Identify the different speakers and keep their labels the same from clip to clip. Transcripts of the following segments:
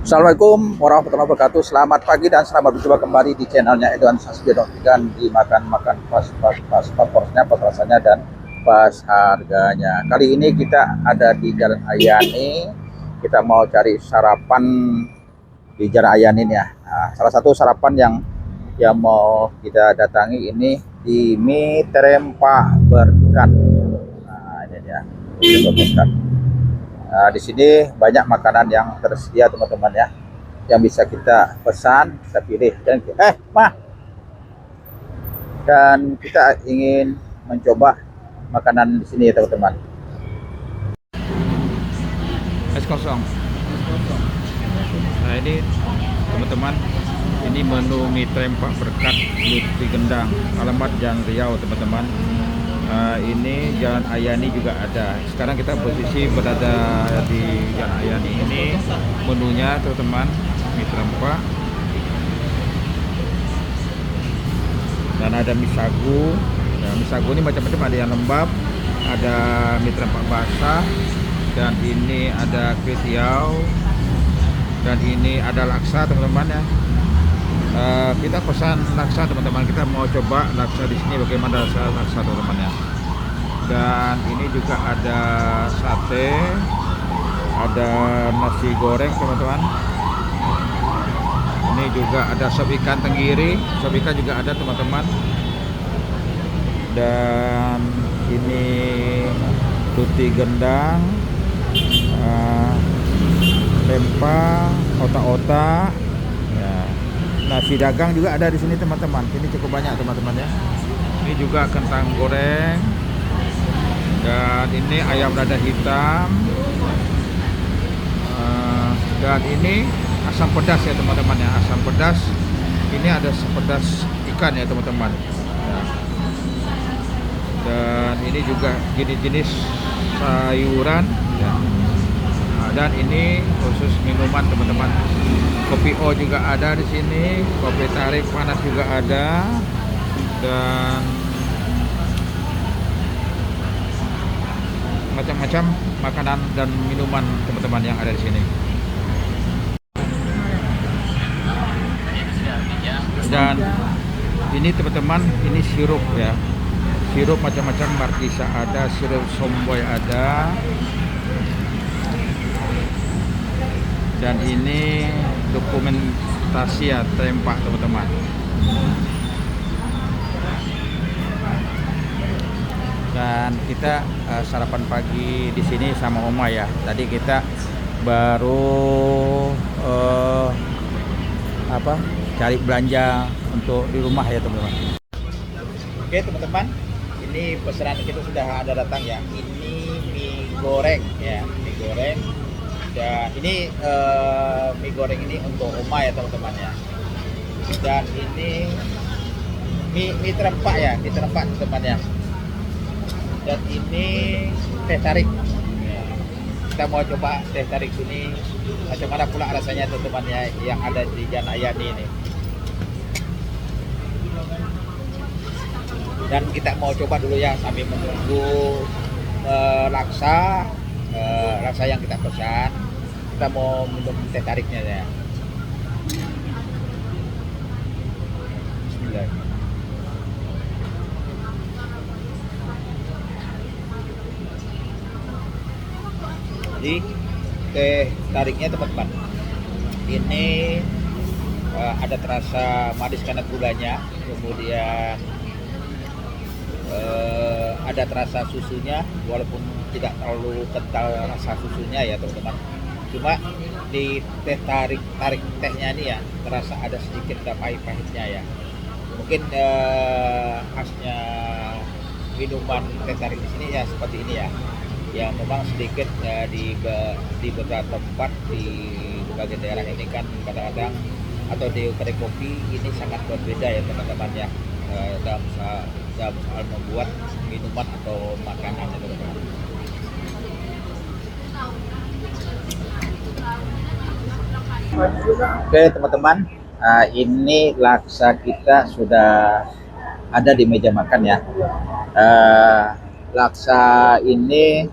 Speaker 1: Assalamualaikum warahmatullahi wabarakatuh. Selamat pagi dan selamat berjumpa kembali di channelnya Edwan Sasbiono. Dan dimakan-makan pas porsinya, pas rasanya dan pas harganya. Kali ini kita ada di Jalan Ayani. Kita mau cari sarapan di Jalan Ayani ya. Nah, salah satu sarapan yang mau kita datangi ini di Mie Trempah Berkat. Nah, ini dia. Berkat. Nah, di sini banyak makanan yang tersedia teman-teman ya, yang bisa kita pesan, kita pilih dan kita ingin mencoba makanan di sini ya teman-teman. Es kosong. Nah ini teman-teman, ini menu Mie Trempah Berkat Lutfi Gendang, alamat Jalan Riau teman-teman. Ini Jalan Ayani juga ada. Sekarang kita posisi berada di Jalan Ayani ini. Menunya teman-teman, mie trempah dan ada mie sagu. Nah, mie sagu ini macam-macam, ada yang lembab, ada mie trempah basah, dan ini ada ketiau, dan ini ada laksa teman-teman ya. Kita pesan laksa teman-teman, kita mau coba laksa di sini bagaimana rasa laksa teman-teman ya. Dan ini juga ada sate, ada nasi goreng teman-teman. Ini juga ada sop ikan tenggiri, sop ikan juga ada teman-teman. Dan ini Lutfi Gendang, trempah, otak-otak. Nasi dagang juga ada di sini teman-teman. Ini cukup banyak teman-teman ya. Ini juga kentang goreng. Dan ini ayam lada hitam. Dan ini asam pedas ya teman-teman ya. Asam pedas. Ini ada pedas ikan ya teman-teman. Dan ini juga jenis-jenis sayuran ya. Dan ini khusus minuman teman-teman. Kopi O juga ada di sini, kopi tarik panas juga ada, dan macam-macam makanan dan minuman teman-teman yang ada di sini. Dan ini teman-teman, ini sirup ya, sirup macam-macam, markisa ada, sirup somboy ada. Dan ini dokumentasi ya trempah teman-teman. Dan kita sarapan pagi di sini sama Oma ya. Tadi kita baru cari belanja untuk di rumah ya teman-teman. Oke teman-teman, ini pesanan kita sudah ada datang ya. Ini mie goreng ya, mie goreng. Dan ini mie goreng ini untuk Oma ya teman-teman ya. Dan ini mie trempah ya, mie trempah teman-teman ya. Dan ini teh tarik. Kita mau coba teh tarik sini, macam mana pula rasanya teman-teman ya, yang ada di Jalan Ayani ini. Dan kita mau coba dulu ya sambil menunggu laksa yang kita pesan. Kita mau minum teh tariknya ya. Bismillah. Jadi teh tariknya teman-teman, ini ada terasa manis karena gulanya, kemudian ada terasa susunya, walaupun tidak terlalu kental rasa susunya ya teman-teman. Cuma di teh tarik tehnya ini ya terasa ada sedikit pahit-pahitnya ya. Mungkin khasnya minuman teh tarik di sini ya seperti ini ya. Ya memang sedikit di beberapa tempat di bagian daerah ini kan kadang-kadang atau di kedai kopi ini sangat berbeda ya teman-teman ya, dalam soal membuat minuman atau makanan ya teman-teman. Oke teman-teman, ini laksa kita sudah ada di meja makan ya. Laksa ini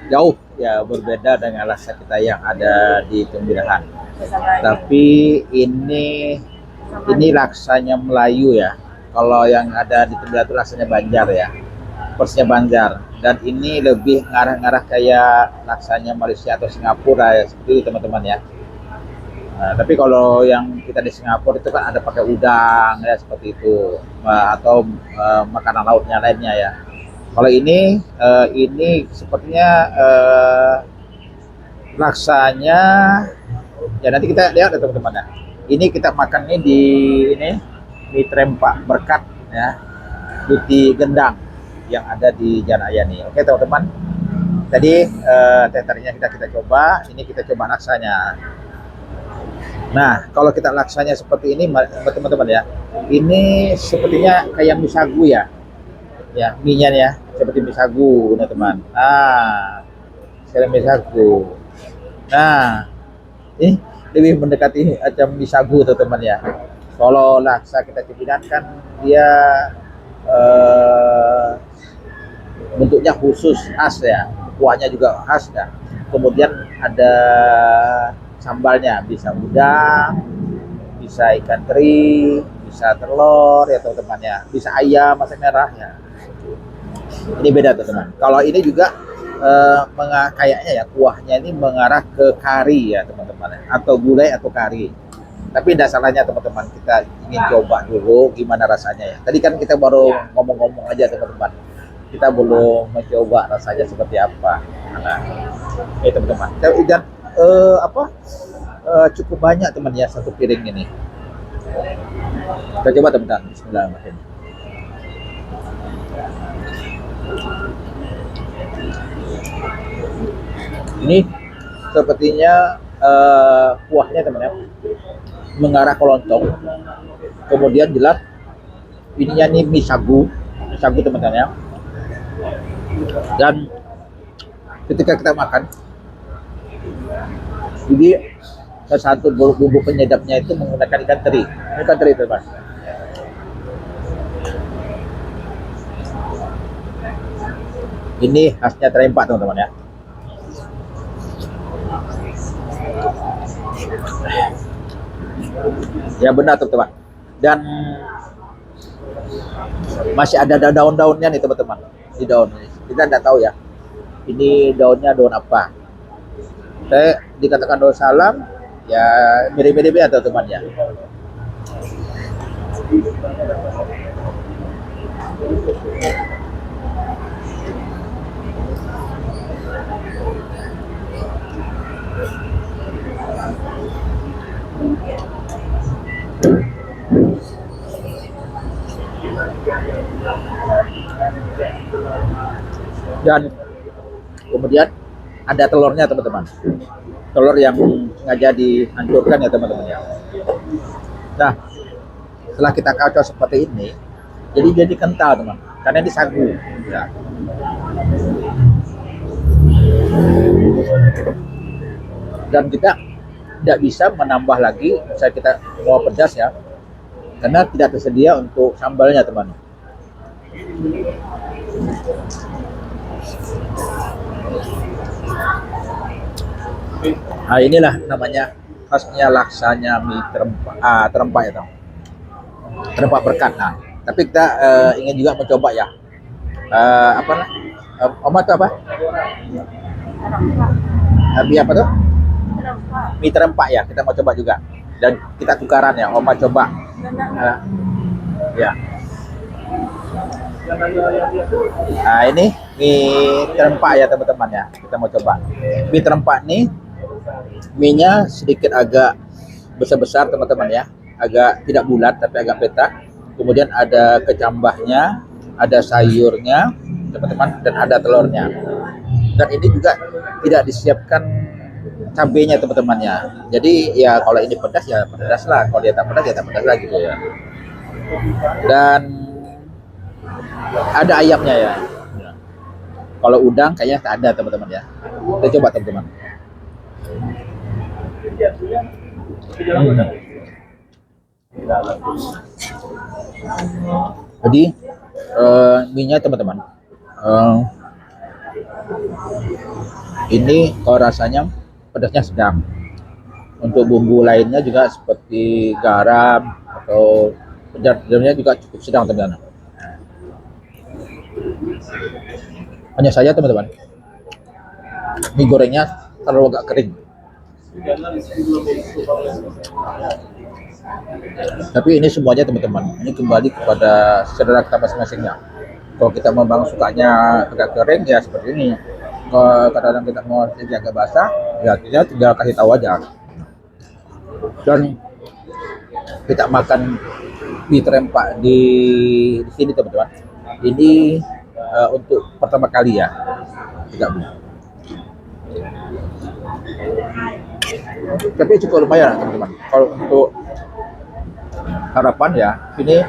Speaker 1: jauh ya berbeda dengan laksa kita yang ada di Tembilahan. Tapi ini laksanya Melayu ya. Kalau yang ada di Tembilahan itu laksanya Banjar ya. Persnya Banjar. Dan ini lebih ngarah-ngarah kayak laksanya Malaysia atau Singapura ya, seperti itu teman-teman ya. Nah, tapi kalau yang kita di Singapura itu kan ada pakai udang ya seperti itu, atau makanan lautnya lainnya ya. Kalau ini sepertinya laksanya ya, nanti kita lihat ya teman-teman ya. Ini kita makan ini di ini mie trempak berkat ya, Duti Gendang yang ada di Jalan Raya nih. Oke teman-teman. Tadi teh tariknya kita coba, ini kita coba laksanya. Nah, kalau kita laksanya seperti ini teman-teman ya. Ini sepertinya kayak mie sagu ya. Ya, mie-nya ya, seperti mie sagu, teman-teman. Ah, seperti mie sagu. Nah, ini lebih mendekati macam mie sagu teman-teman ya. Kalau laksa kita cipinang kan dia bentuknya khusus khas ya, kuahnya juga khas ya. Kemudian ada sambalnya, bisa udang, bisa ikan teri, bisa telur ya teman-teman ya, bisa ayam masak merah ya. Ini beda teman-teman. Kalau ini juga kayaknya ya kuahnya ini mengarah ke kari ya teman-teman, atau gulai atau kari. Tapi tidak salahnya teman-teman, kita ingin coba dulu gimana rasanya ya. Tadi kan kita baru ngomong-ngomong aja teman-teman, kita belum mencoba rasanya seperti apa. Nah, teman-teman, dan cukup banyak teman ya satu piring ini. Kita coba teman-teman. Bismillahirrahmanirrahim. Ini sepertinya kuahnya teman-teman mengarah ke lontong. Kemudian jelas ininya nih mie sagu teman-teman ya. Dan ketika kita makan, jadi salah satu bumbu penyedapnya itu menggunakan ikan teri. Ikan teri teman. Ini khasnya terempak teman-teman ya. Ya benar teman-teman. Dan masih ada daun-daunnya nih teman-teman. Di daun ini. Kita tidak tahu ya. Ini daunnya daun apa. Saya dikatakan daun salam, ya mirip-mirip ya teman-teman ya. Dan kemudian ada telurnya teman-teman, telur yang sengaja dihancurkan ya teman-teman ya. Nah, setelah kita kacau seperti ini, jadi kental teman, karena ini sagu ya. Dan kita tidak bisa menambah lagi, misalnya kita mau pedas ya, karena tidak tersedia untuk sambalnya teman. Nah, inilah namanya khasnya laksanya mie terempak ya teman. Terempak berkat. Nah, tapi kita ingin juga mencoba ya. Oma itu apa? Mie apa tuh? Mie terempak ya. Kita mau coba juga. Dan kita tukaran ya. Oma coba. Ya. Nah, ini mie terempak ya teman-teman ya. Kita mau coba. Mie terempak nih, mie-nya sedikit agak besar-besar teman-teman ya. Agak tidak bulat tapi agak petak. Kemudian ada kecambahnya, ada sayurnya teman-teman, dan ada telurnya. Dan ini juga tidak disiapkan cabenya teman-teman ya. Jadi ya kalau ini pedas ya pedas lah, kalau dia tak pedas ya tak pedas lah gitu ya. Dan ada ayamnya ya. Kalau udang kayaknya tak ada teman-teman ya. Kita coba teman-teman. Jadi mie-nya teman-teman Ini kalau rasanya pedasnya sedang. Untuk bumbu lainnya juga seperti garam atau penyedapnya juga cukup sedang teman-teman. Hanya saja teman-teman, mie gorengnya terlalu agak kering. Tapi ini semuanya teman-teman, ini kembali kepada selera kita masing-masingnya. Kalau kita memang sukanya agak kering ya seperti ini. Kalau kadang-kadang kita mau jadi agak basah, ya kita tinggal kasih tahu aja. Dan kita makan mie terempak di sini teman-teman. Ini untuk pertama kali ya, tidak benar. Tapi cukup lumayan teman-teman. Kalau untuk harapan ya, ini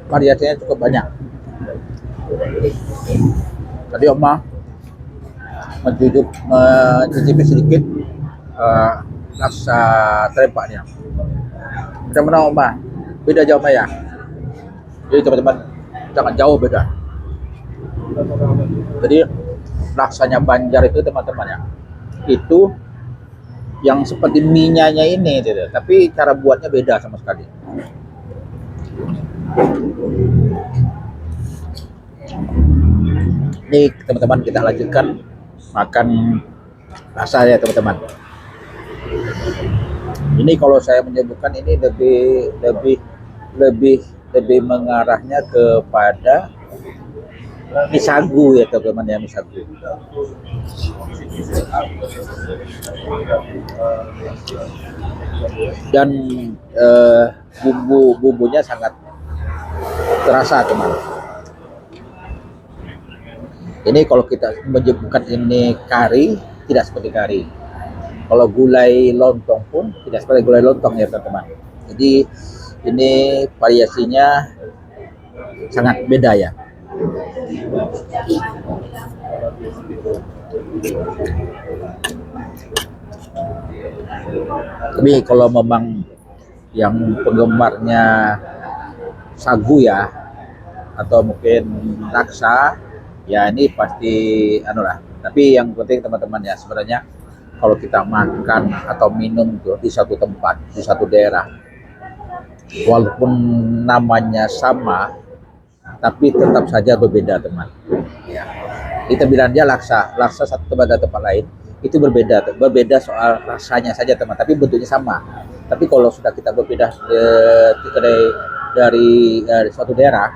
Speaker 1: variasinya cukup banyak. Tadi Oma mencicipi sedikit laksa terempaknya. Bagaimana Oma? Beda jauh ya? Jadi teman-teman, jangan jauh beda. Jadi laksanya Banjar itu teman-teman ya, itu yang seperti mie-nya ini gitu. Tapi cara buatnya beda sama sekali. Ini teman-teman, kita lanjutkan makan laksa ya teman-teman. Ini kalau saya menyebutkan ini lebih mengarahnya kepada mie sagu ya teman-teman ya, mie sagu. Dan bumbunya sangat terasa teman. Ini kalau kita menyebutkan ini kari, tidak seperti kari. Kalau gulai lontong pun tidak seperti gulai lontong ya teman-teman. Jadi ini variasinya sangat beda ya. Tapi kalau memang yang penggemarnya sagu ya, atau mungkin laksa, ya ini pasti anu lah. Tapi yang penting teman-teman ya, sebenarnya kalau kita makan atau minum tuh di satu tempat, di satu daerah, walaupun namanya sama, tapi tetap saja berbeda teman. Ya. Kita bilangnya laksa satu tempat dan tempat lain itu berbeda soal rasanya saja teman, tapi bentuknya sama. Tapi kalau sudah kita berbeda dari suatu daerah,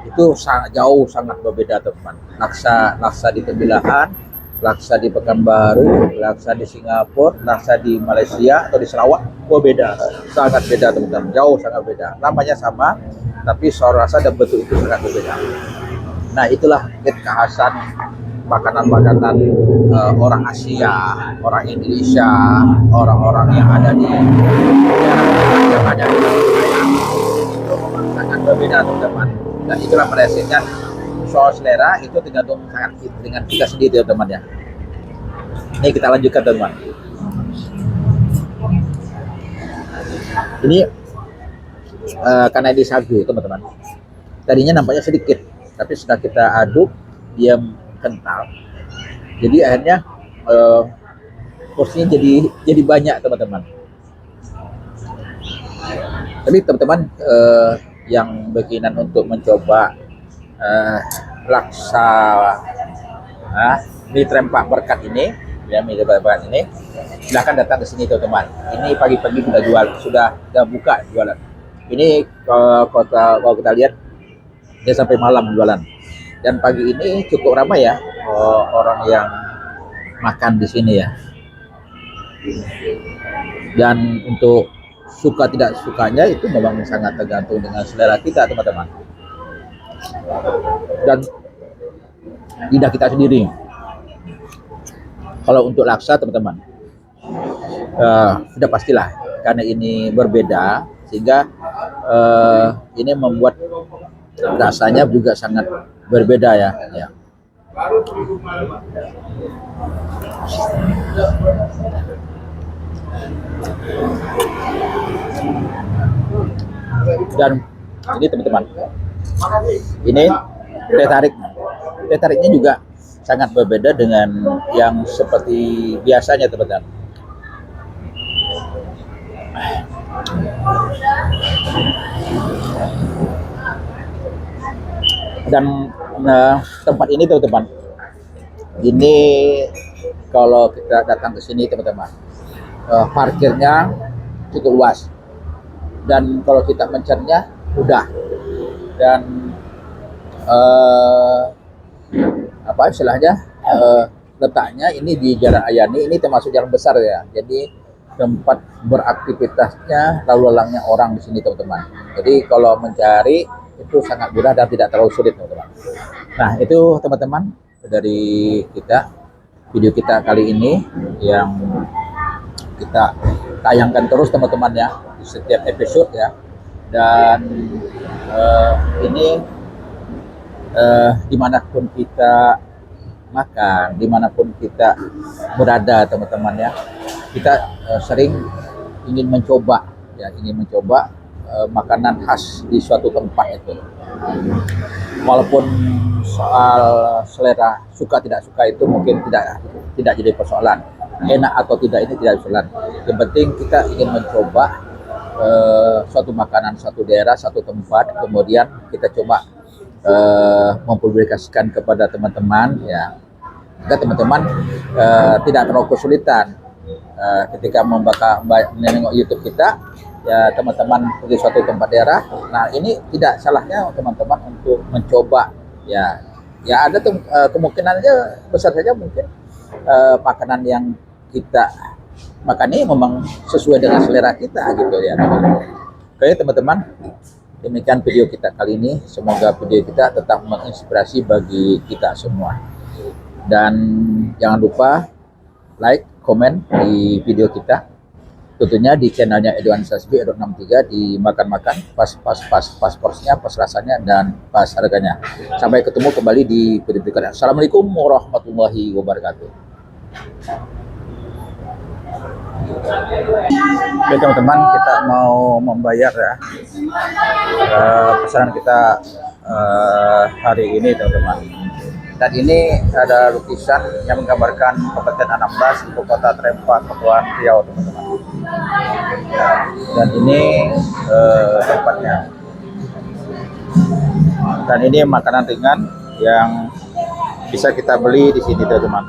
Speaker 1: itu sangat berbeda teman. Laksa di Tembilahan, laksa di Pekanbaru, laksa di Singapura, laksa di Malaysia atau di Sarawak, beda, sangat beda teman-teman, jauh sangat beda. Namanya sama, tapi soal rasa dan bentuk itu sangat berbeda. Nah itulah kekhasan makanan-makanan orang Asia, orang Indonesia, orang-orang yang ada di sangat berbeda teman-teman. Dan itulah prinsipnya. Soal selera itu tergantung sangat dengan kita sendiri teman-teman ya. Ini kita lanjutkan teman-teman. Ini karena ini sagu teman-teman. Tadinya nampaknya sedikit, tapi setelah kita aduk dia kental. Jadi akhirnya porsinya jadi banyak teman-teman. Tapi teman-teman yang berkeinginan untuk mencoba laksa mie terempak berkat ini ya, mie terempak berkat ini, silahkan datang ke sini teman-teman. Ini pagi-pagi sudah buka jualan. Ini kalau kita lihat dia sampai malam jualan. Dan pagi ini cukup ramai ya orang yang makan di sini ya. Dan untuk suka tidak sukanya itu memang sangat tergantung dengan selera kita teman-teman. Dan lidah kita sendiri. Kalau untuk laksa teman-teman, sudah pastilah karena ini berbeda sehingga ini membuat rasanya juga sangat berbeda ya. Dan ini teman-teman, ini teh tariknya juga sangat berbeda dengan yang seperti biasanya teman-teman. Dan tempat ini teman-teman, ini kalau kita datang ke sini teman-teman, parkirnya cukup luas, dan kalau kita mencarinya mudah, dan apa istilahnya, letaknya ini di Jalan Ayani, ini termasuk jalan besar ya, jadi tempat beraktivitasnya lalu lalangnya orang di sini teman-teman. Jadi kalau mencari itu sangat mudah dan tidak terlalu sulit teman-teman. Nah itu teman-teman dari kita, video kita kali ini yang kita tayangkan terus teman-teman ya di setiap episode ya. Dan ini dimanapun kita makan, dimanapun kita berada teman-teman ya, kita sering ingin mencoba makanan khas di suatu tempat itu. Walaupun soal selera suka tidak suka itu mungkin tidak jadi persoalan, enak atau tidak ini tidak persoalan. Yang penting kita ingin mencoba suatu makanan, satu daerah, satu tempat, kemudian kita coba mempublikasikan kepada teman-teman ya, agar teman-teman tidak terlalu kesulitan ketika menengok YouTube kita ya teman-teman, pergi suatu tempat daerah. Nah ini tidak salahnya teman-teman untuk mencoba ya ada kemungkinannya besar saja mungkin makanan yang kita makan ini memang sesuai dengan selera kita gitu ya. Oke teman-teman, demikian video kita kali ini. Semoga video kita tetap menginspirasi bagi kita semua, dan jangan lupa like, komen di video kita, tentunya di channelnya Edwan Sasbi Edwan 63, di makan-makan pas porsinya, pas rasanya, dan pas harganya. Sampai ketemu kembali di video berikutnya. Assalamualaikum warahmatullahi wabarakatuh. Oke teman-teman, kita mau membayar ya pesanan kita hari ini teman-teman. Dan ini ada lukisan yang menggambarkan Kabupaten Anambas, ibu kota Trempa, Kepulauan Riau teman-teman. Dan ini tempatnya. Dan ini makanan ringan yang bisa kita beli di sini teman-teman.